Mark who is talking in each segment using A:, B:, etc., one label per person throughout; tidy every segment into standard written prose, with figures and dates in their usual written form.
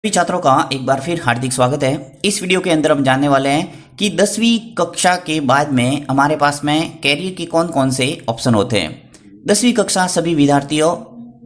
A: सभी छात्रों का एक बार फिर हार्दिक स्वागत है। इस वीडियो के अंदर हम जानने वाले हैं कि 10वीं कक्षा के बाद में हमारे पास में कैरियर के कौन कौन से ऑप्शन होते हैं। 10वीं कक्षा सभी विद्यार्थियों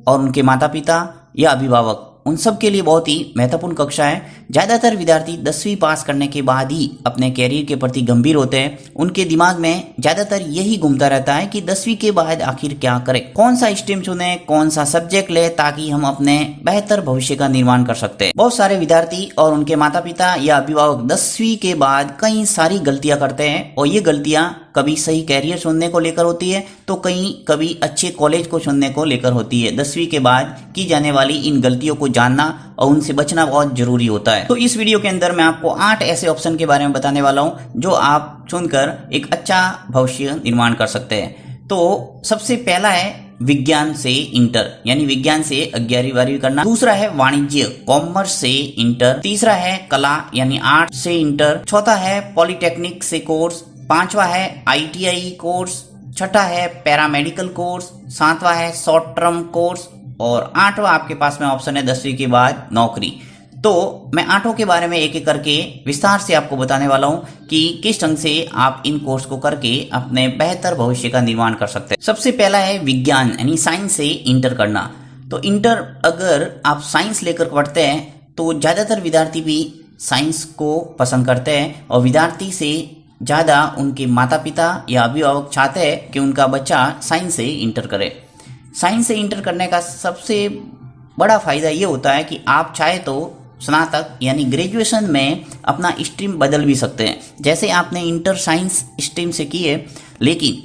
A: और उनके माता पिता या अभिभावक उन सब के लिए बहुत ही महत्वपूर्ण कक्षा है। ज़्यादातर विद्यार्थी 10वीं पास करने के बाद ही अपने कैरियर के प्रति गंभीर होते हैं। उनके दिमाग में ज़्यादातर यही घूमता रहता है कि 10वीं के बाद आखिर क्या करें, कौन सा स्ट्रीम चुने, कौन सा सब्जेक्ट ले ताकि हम अपने बेहतर भविष्य का निर्माण कर सकते हैं। बहुत सारे विद्यार्थी और उनके माता पिता या अभिभावक 10वीं के बाद कई सारी गलतियां करते हैं और ये गलतियां कभी सही कैरियर चुनने को लेकर होती है तो कभी अच्छे कॉलेज को चुनने को लेकर होती है। 10वीं के बाद की जाने वाली इन गलतियों को जानना और उनसे बचना बहुत जरूरी होता है। तो इस वीडियो के अंदर मैं आपको 8 ऐसे ऑप्शन के बारे में बताने वाला हूं जो आप चुनकर एक अच्छा भविष्य निर्माण कर सकते हैं। तो सबसे पहला है विज्ञान से इंटर, यानी विज्ञान से 11वीं 12वीं करना। दूसरा है वाणिज्य, कॉमर्स से इंटर। तीसरा है कला यानी आर्ट से इंटर। चौथा है पॉलिटेक्निक से कोर्स। पांचवा है ITI कोर्स। छठा है पैरामेडिकल कोर्स। सातवां है शॉर्ट टर्म कोर्स और आठवां आपके पास में ऑप्शन है 10वीं के बाद नौकरी। तो मैं आठों के बारे में एक एक करके विस्तार से आपको बताने वाला हूं कि किस ढंग से आप इन कोर्स को करके अपने बेहतर भविष्य का निर्माण कर सकते हैं। सबसे पहला है विज्ञान यानी साइंस से इंटर करना। तो इंटर अगर आप साइंस लेकर पढ़ते हैं तो ज्यादातर विद्यार्थी भी साइंस को पसंद करते हैं और विद्यार्थी से ज्यादा उनके माता पिता या अभिभावक चाहते हैं कि उनका बच्चा साइंस से इंटर करे। साइंस से इंटर करने का सबसे बड़ा फायदा ये होता है कि आप चाहे तो स्नातक यानी ग्रेजुएशन में अपना स्ट्रीम बदल भी सकते हैं। जैसे आपने इंटर साइंस स्ट्रीम से की है लेकिन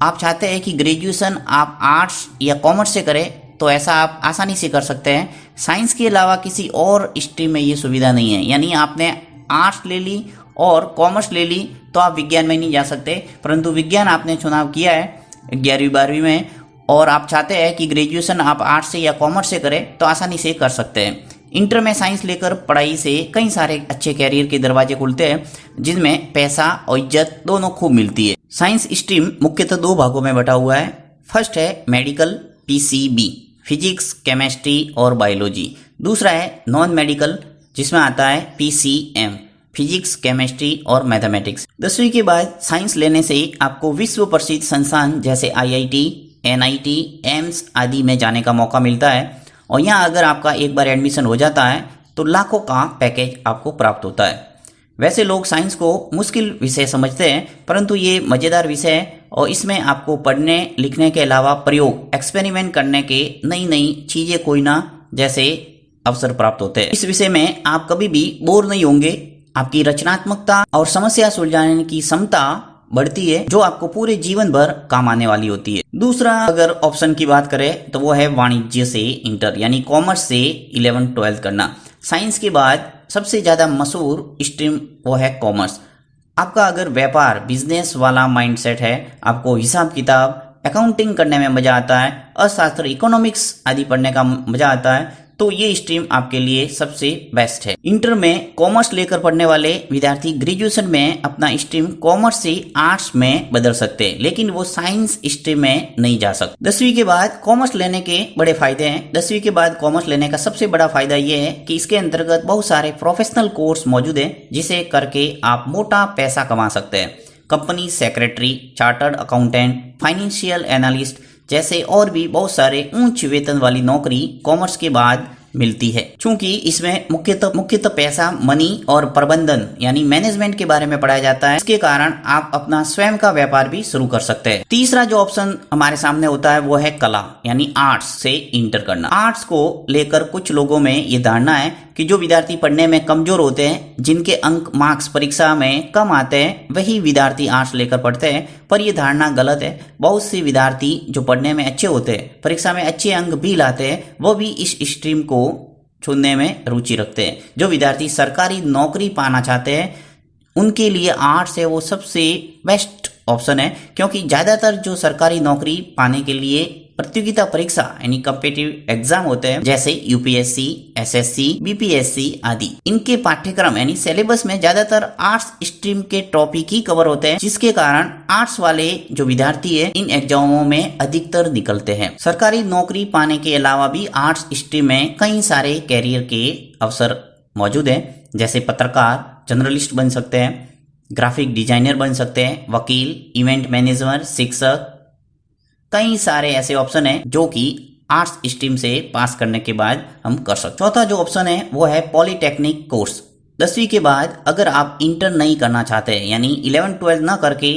A: आप चाहते हैं कि ग्रेजुएशन आप आर्ट्स या कॉमर्स से करें तो ऐसा आप आसानी से कर सकते हैं। साइंस के अलावा किसी और स्ट्रीम में ये सुविधा नहीं है, यानी आपने आर्ट्स ले ली और कॉमर्स ले ली तो आप विज्ञान में नहीं जा सकते, परंतु विज्ञान आपने चुनाव किया है 11वीं 12वीं में और आप चाहते हैं कि ग्रेजुएशन आप आर्ट्स से या कॉमर्स से करें तो आसानी से कर सकते हैं। इंटर में साइंस लेकर पढ़ाई से कई सारे अच्छे कैरियर के दरवाजे खुलते हैं जिनमें पैसा और इज्जत दोनों खूब मिलती है। साइंस स्ट्रीम मुख्यतः 2 भागों में बटा हुआ है। फर्स्ट है मेडिकल PCB, फिजिक्स, केमिस्ट्री और बायोलॉजी। दूसरा है नॉन मेडिकल जिसमें आता है PCM, फिजिक्स, केमिस्ट्री और मैथमेटिक्स। 10वीं के बाद साइंस लेने से आपको विश्व प्रसिद्ध संस्थान जैसे IIT, NIT, एम्स आदि में जाने का मौका मिलता है और यहाँ अगर आपका एक बार एडमिशन हो जाता है तो लाखों का पैकेज आपको प्राप्त होता है। वैसे लोग साइंस को मुश्किल विषय समझते हैं परंतु ये मज़ेदार विषय है और इसमें आपको पढ़ने लिखने के अलावा प्रयोग, एक्सपेरिमेंट करने के नई चीज़ें कोई ना जैसे अवसर प्राप्त होते हैं। इस विषय में आप कभी भी बोर नहीं होंगे। आपकी रचनात्मकता और समस्या सुलझाने की क्षमता बढ़ती है जो आपको पूरे जीवन भर काम आने वाली होती है। दूसरा अगर ऑप्शन की बात करें तो वो है वाणिज्य से इंटर, यानी कॉमर्स से 11th 12th करना। साइंस के बाद सबसे ज्यादा मशहूर स्ट्रीम वो है कॉमर्स। आपका अगर व्यापार बिजनेस वाला माइंडसेट है, आपको हिसाब किताब अकाउंटिंग करने में मजा आता है, अर्थशास्त्र इकोनॉमिक्स आदि पढ़ने का मजा आता है तो ये स्ट्रीम आपके लिए सबसे बेस्ट है। इंटर में कॉमर्स लेकर पढ़ने वाले विद्यार्थी ग्रेजुएशन में अपना स्ट्रीम कॉमर्स से आर्ट्स में बदल सकते हैं लेकिन वो साइंस स्ट्रीम में नहीं जा सकते। 10वीं के बाद कॉमर्स लेने के बड़े फायदे हैं। 10वीं के बाद कॉमर्स लेने का सबसे बड़ा फायदा ये है कि इसके अंतर्गत बहुत सारे प्रोफेशनल कोर्स मौजूद है जिसे करके आप मोटा पैसा कमा सकते हैं। Company secretary, chartered accountant, financial analyst जैसे और भी बहुत सारे उच्च वेतन वाली नौकरी कॉमर्स के बाद मिलती है। चूंकि इसमें मुख्यतः पैसा, मनी और प्रबंधन यानी मैनेजमेंट के बारे में पढ़ाया जाता है, इसके कारण आप अपना स्वयं का व्यापार भी शुरू कर सकते हैं। तीसरा जो ऑप्शन हमारे सामने होता है वो है कला यानी आर्ट्स से इंटर करना। आर्ट्स को लेकर कुछ लोगों में ये धारणा है कि जो विद्यार्थी पढ़ने में कमजोर होते हैं, जिनके अंक मार्क्स परीक्षा में कम आते हैं, वही विद्यार्थी आर्ट्स लेकर पढ़ते हैं, पर यह धारणा गलत है। बहुत से विद्यार्थी जो पढ़ने में अच्छे होते हैं, परीक्षा में अच्छे अंक भी लाते हैं, वो भी इस स्ट्रीम को चुनने में रुचि रखते हैं। जो विद्यार्थी सरकारी नौकरी पाना चाहते हैं उनके लिए आर्ट्स है वो सबसे बेस्ट ऑप्शन है क्योंकि ज्यादातर जो सरकारी नौकरी पाने के लिए प्रतियोगिता परीक्षा यानी कॉम्पिटिटिव एग्जाम होते हैं जैसे UPSC, SSC, BPSC आदि, इनके पाठ्यक्रम यानी सिलेबस में ज्यादातर आर्ट्स स्ट्रीम के टॉपिक ही कवर होते हैं जिसके कारण आर्ट्स वाले जो विद्यार्थी है इन एग्जामों में अधिकतर निकलते हैं। सरकारी नौकरी पाने के अलावा भी आर्ट्स स्ट्रीम में कई सारे कैरियर के अवसर मौजूद है, जैसे पत्रकार, जर्नलिस्ट बन सकते हैं, ग्राफिक डिजाइनर बन सकते हैं, वकील, इवेंट मैनेजर, शिक्षक, कई सारे ऐसे ऑप्शन हैं जो कि आर्ट्स स्ट्रीम से पास करने के बाद हम कर सकते हैं। चौथा जो ऑप्शन है वो है पॉलिटेक्निक कोर्स। 10वीं के बाद अगर आप इंटर नहीं करना चाहते हैं, यानी 11-12 ना करके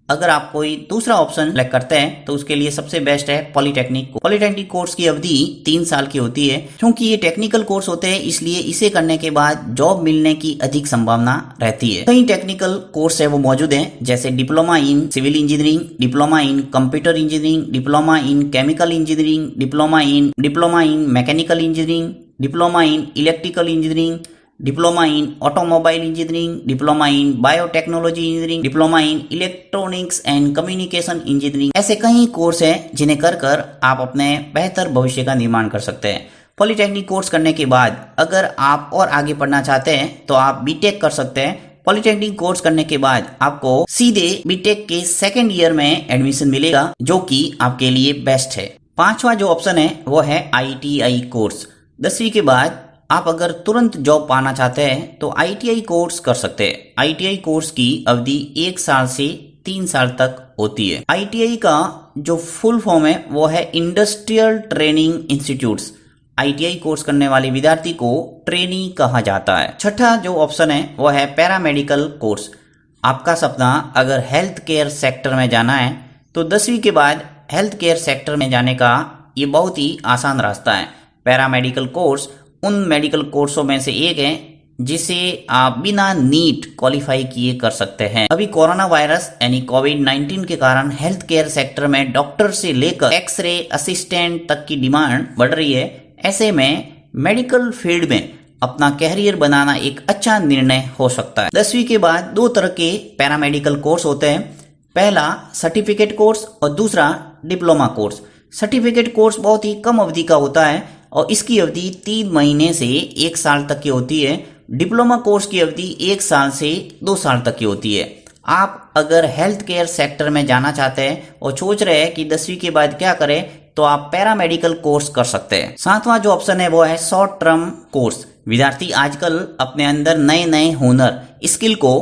A: अगर आप कोई दूसरा ऑप्शन सेलेक्ट करते हैं तो उसके लिए सबसे बेस्ट है पॉलिटेक्निक। पॉलिटेक्निक कोर्स की अवधि 3 साल की होती है। क्योंकि ये टेक्निकल कोर्स होते हैं इसलिए इसे करने के बाद जॉब मिलने की अधिक संभावना रहती है। कई टेक्निकल कोर्स है वो मौजूद हैं, जैसे diploma in civil engineering, diploma in computer engineering, diploma in chemical engineering, diploma in mechanical engineering, diploma in electrical engineering, diploma in automobile engineering, diploma in biotechnology engineering, diploma in electronics and communication engineering. ऐसे कई course हैं जिन्हें कर आप अपने बेहतर भविष्य का निर्माण कर सकते हैं। पॉलिटेक्निक कोर्स करने के बाद अगर आप और आगे पढ़ना चाहते हैं तो आप बीटेक कर सकते हैं। पॉलिटेक्निक कोर्स करने के बाद आपको सीधे बीटेक के 2nd ईयर में एडमिशन मिलेगा, जो कि आपके लिए बेस्ट है। 5वां जो ऑप्शन है वो है ITI कोर्स। 10वीं के बाद आप अगर तुरंत जॉब पाना चाहते हैं तो ITI कोर्स कर सकते हैं। ITI कोर्स की अवधि 1 साल से 3 साल तक होती है। ITI का जो फुल फॉर्म है वो है industrial training institutes. ITI course करने वाले विद्यार्थी को ट्रेनी कहा जाता है। छठा जो ऑप्शन है वो है पैरामेडिकल कोर्स। आपका सपना अगर हेल्थ केयर सेक्टर में जाना है तो 10वीं के बाद हेल्थ केयर सेक्टर में जाने का ये बहुत ही आसान रास्ता है। पैरामेडिकल कोर्स उन मेडिकल कोर्सों में से एक है जिसे आप बिना नीट क्वालिफाई किए कर सकते हैं। अभी कोरोना वायरस यानी कोविड-19 के कारण हेल्थ केयर सेक्टर में डॉक्टर से लेकर एक्सरे असिस्टेंट तक की डिमांड बढ़ रही है। ऐसे में मेडिकल फील्ड में अपना कैरियर बनाना एक अच्छा निर्णय हो सकता है। 10वीं के बाद 2 तरह के पैरामेडिकल कोर्स होते हैं। पहला सर्टिफिकेट कोर्स और दूसरा डिप्लोमा कोर्स। सर्टिफिकेट कोर्स बहुत ही कम अवधि का होता है और इसकी अवधि 3 महीने से 1 साल तक की होती है। डिप्लोमा कोर्स की अवधि 1 साल से 2 साल तक की होती है। आप अगर हेल्थ केयर सेक्टर में जाना चाहते हैं और सोच रहे हैं कि 10वीं के बाद क्या करें तो आप पैरामेडिकल कोर्स कर सकते हैं। 7वां जो ऑप्शन है वो है शॉर्ट टर्म कोर्स। विद्यार्थी आजकल अपने अंदर नए नए हुनर स्किल को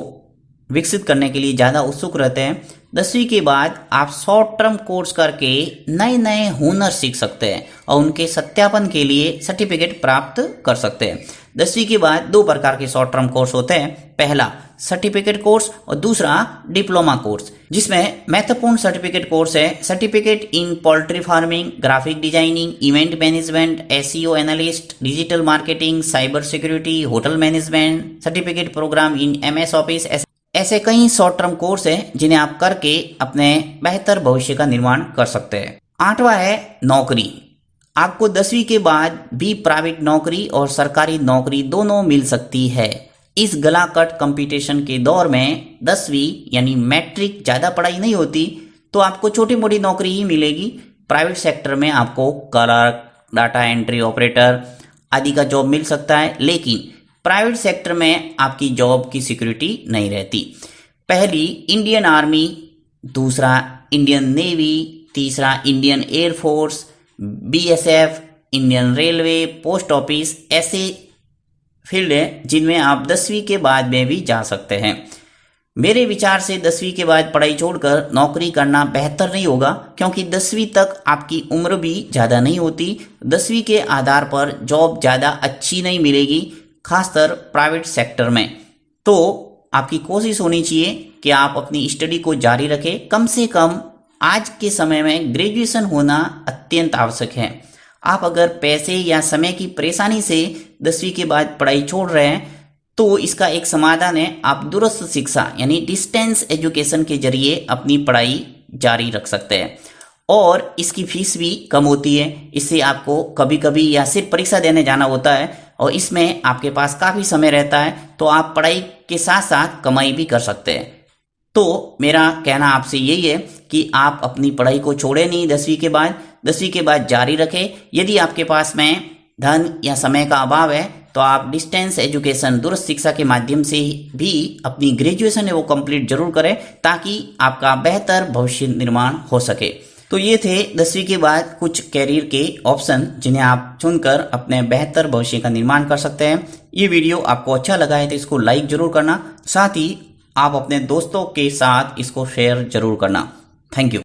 A: विकसित करने के लिए ज्यादा उत्सुक रहते हैं। 10वीं के बाद आप शॉर्ट टर्म कोर्स करके नए नए हुनर सीख सकते हैं और उनके सत्यापन के लिए सर्टिफिकेट प्राप्त कर सकते हैं। 10वीं के बाद 2 प्रकार के शॉर्ट टर्म कोर्स होते हैं। पहला सर्टिफिकेट कोर्स और दूसरा डिप्लोमा कोर्स, जिसमें महत्वपूर्ण सर्टिफिकेट कोर्स है certificate in poultry farming, graphic designing, event management, SEO analyst, digital marketing, cyber security, hotel management, certificate programme in MS office. ऐसे कई शॉर्ट टर्म कोर्स हैं जिन्हें आप करके अपने बेहतर भविष्य का निर्माण कर सकते हैं। 8वां है नौकरी। आपको 10वीं के बाद भी प्राइवेट नौकरी और सरकारी नौकरी दोनों मिल सकती है। इस गलाकट कंपटीशन के दौर में 10वीं यानी मैट्रिक ज्यादा पढ़ाई नहीं होती तो आपको छोटी मोटी नौकरी ही मिलेगी। प्राइवेट सेक्टर में आपको क्लर्क, डाटा एंट्री ऑपरेटर आदि का जॉब मिल सकता है, लेकिन प्राइवेट सेक्टर में आपकी जॉब की सिक्योरिटी नहीं रहती। पहली इंडियन आर्मी, दूसरा इंडियन नेवी, तीसरा Indian air force, BSF, Indian railway, post office ऐसे फील्ड है जिनमें आप 10वीं के बाद में भी जा सकते हैं। मेरे विचार से 10वीं के बाद पढ़ाई छोड़कर नौकरी करना बेहतर नहीं होगा, क्योंकि 10वीं तक आपकी उम्र भी ज़्यादा नहीं होती। 10वीं के आधार पर जॉब ज़्यादा अच्छी नहीं मिलेगी, खासकर प्राइवेट सेक्टर में। तो आपकी कोशिश होनी चाहिए कि आप अपनी स्टडी को जारी रखें। कम से कम आज के समय में ग्रेजुएशन होना अत्यंत आवश्यक है। आप अगर पैसे या समय की परेशानी से 10वीं के बाद पढ़ाई छोड़ रहे हैं तो इसका एक समाधान है, आप दूरस्थ शिक्षा यानी डिस्टेंस एजुकेशन के जरिए अपनी पढ़ाई जारी रख सकते हैं और इसकी फीस भी कम होती है। इससे आपको कभी कभी या सिर्फ परीक्षा देने जाना होता है और इसमें आपके पास काफ़ी समय रहता है, तो आप पढ़ाई के साथ साथ कमाई भी कर सकते हैं। तो मेरा कहना आपसे यही है कि आप अपनी पढ़ाई को छोड़े नहीं। 10वीं के बाद 10वीं के बाद जारी रखें। यदि आपके पास में धन या समय का अभाव है तो आप डिस्टेंस एजुकेशन दूरस्थ शिक्षा के माध्यम से भी अपनी ग्रेजुएशन है वो कंप्लीट जरूर करें, ताकि आपका बेहतर भविष्य निर्माण हो सके। तो ये थे 10वीं के बाद कुछ कैरियर के ऑप्शन जिन्हें आप चुनकर अपने बेहतर भविष्य का निर्माण कर सकते हैं। ये वीडियो आपको अच्छा लगा है तो इसको लाइक जरूर करना, साथ ही आप अपने दोस्तों के साथ इसको शेयर जरूर करना। Thank you.